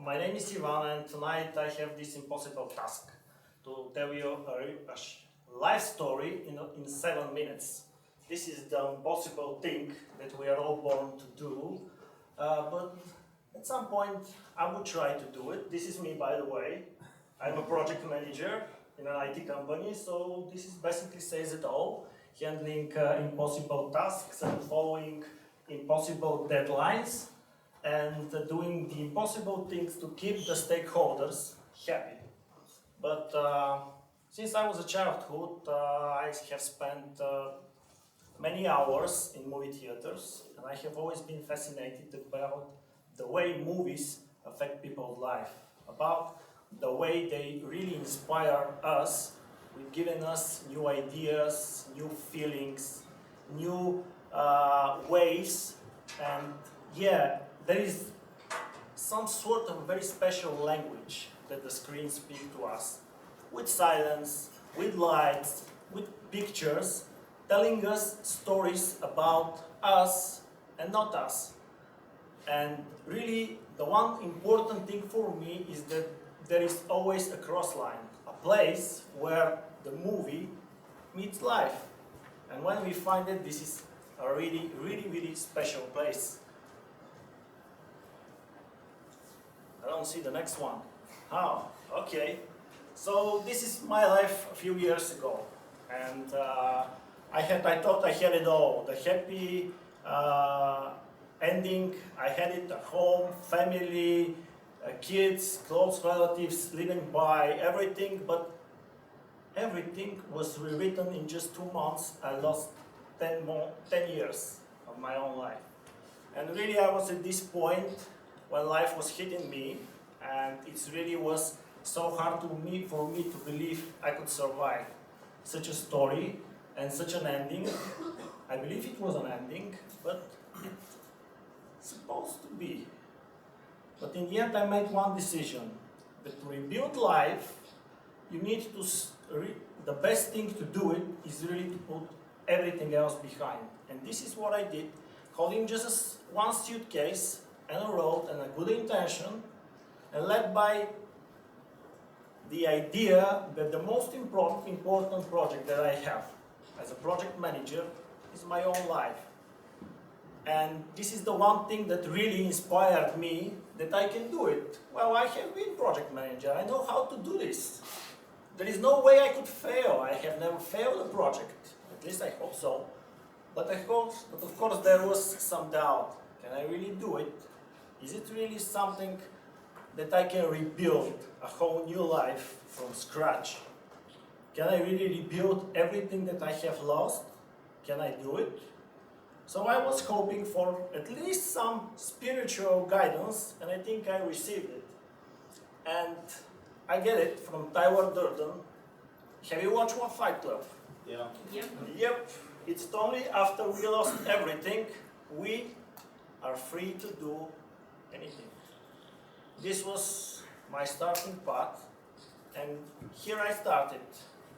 my name is Ivan, and tonight I have this impossible task to tell you a life story in 7 minutes. This is the impossible thing that we are all born to do, but at some point I will try to do it. This is me, by the way. I'm a project manager in an IT company, so this is basically says it all. Handling impossible tasks and following impossible deadlines and doing the impossible things to keep the stakeholders happy. But since I was a childhood, I have spent many hours in movie theaters, and I have always been fascinated about the way movies affect people's life, about the way they really inspire us with giving us new ideas, new feelings, new ways, and yeah, there is some sort of very special language that the screen speaks to us, with silence, with lights, with pictures, telling us stories about us and not us. And really, the one important thing for me is that there is always a cross line, a place where the movie meets life. And when we find it, this is a really, really, really special place. I don't see the next one. Oh, okay. So this is my life a few years ago, and I thought I had it all. The happy ending, I had it at home, family, kids, close relatives, living by, everything, but everything was rewritten in just 2 months. I lost 10 years of my own life. And really I was at this point when life was hitting me, and it really was so hard for me to believe I could survive such a story and such an ending. I believe it was an ending, but it's supposed to be. But in the end I made one decision, that to rebuild life, you need to, the best thing to do it is really to put everything else behind. And this is what I did, holding just one suitcase and a road and a good intention, and led by the idea that the most important project that I have as a project manager is my own life. And this is the one thing that really inspired me that I can do it. Well, I have been project manager, I know how to do this. There is no way I could fail. I have never failed a project, at least I hope so. But of course there was some doubt. Can I really do it? Is it really something that I can rebuild a whole new life from scratch? Can I really rebuild everything that I have lost? Can I do it? So I was hoping for at least some spiritual guidance, and I think I received it. And I get it from Tyler Durden. Have you watched Fight Club? Yeah. Yep. It's only after we lost everything, we are free to do anything. This was my starting path, and here I started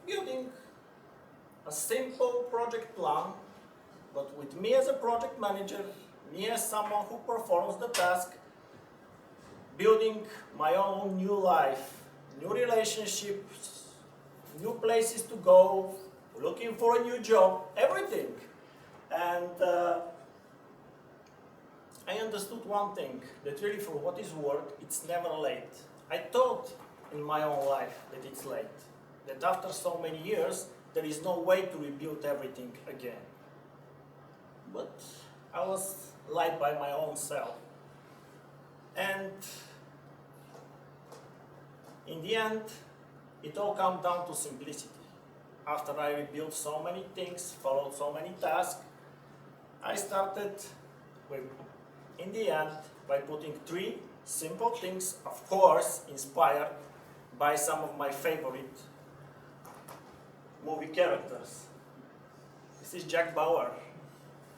building a simple project plan, but with me as a project manager, me as someone who performs the task, building my own new life, new relationships, new places to go, looking for a new job, everything. And I understood one thing, that really for what is work, it's never late. I thought in my own life that it's late, that after so many years, there is no way to rebuild everything again. But I was lied by my own self. And in the end, it all comes down to simplicity. After I rebuilt so many things, followed so many tasks, I started with, in the end, by putting 3 simple things, of course, inspired by some of my favorite movie characters. This is Jack Bauer.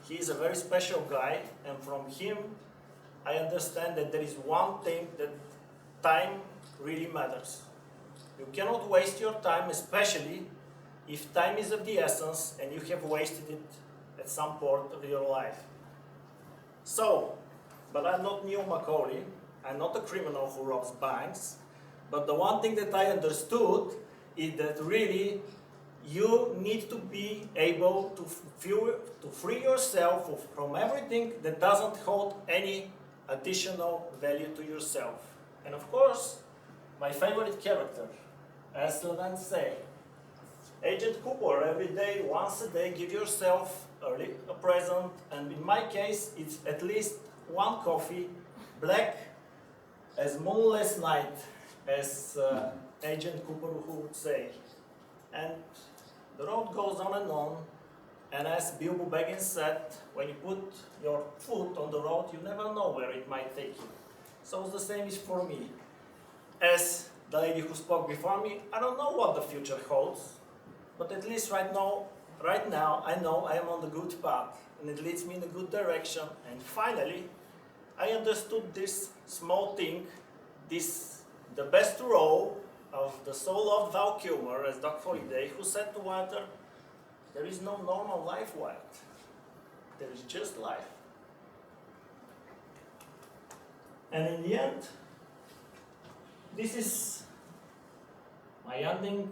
He is a very special guy, and from him, I understand that there is one thing, that time really matters. You cannot waste your time, especially if time is of the essence and you have wasted it at some point of your life. So, but I'm not Neil Macaulay, I'm not a criminal who robs banks, but the one thing that I understood is that really you need to be able to free yourself from everything that doesn't hold any additional value to yourself. And of course, my favorite character, as Levin say, Agent Cooper, every day, once a day, give yourself a present, and in my case, it's at least one coffee, black as moonless night, as Agent Cooper would say. And the road goes on, and as Bilbo Baggins said, when you put your foot on the road, you never know where it might take you. So the same is for me. As the lady who spoke before me, I don't know what the future holds, but at least right now, I know I am on the good path, and it leads me in a good direction. And finally, I understood this small thing, the best role of the soul of Val Kilmer as Doc Holliday, who said to Walter, there is no normal life, Wyatt. There is just life. And in the end, this is my ending.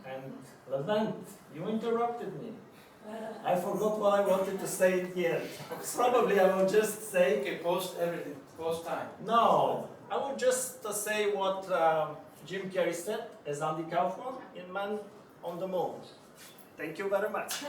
And Levent, you interrupted me. I forgot what I wanted to say at the end. Probably I will just say... Okay, post everything. Post time. No, I will just say what Jim Carrey said as Andy Kaufman in Man on the Moon. Thank you very much.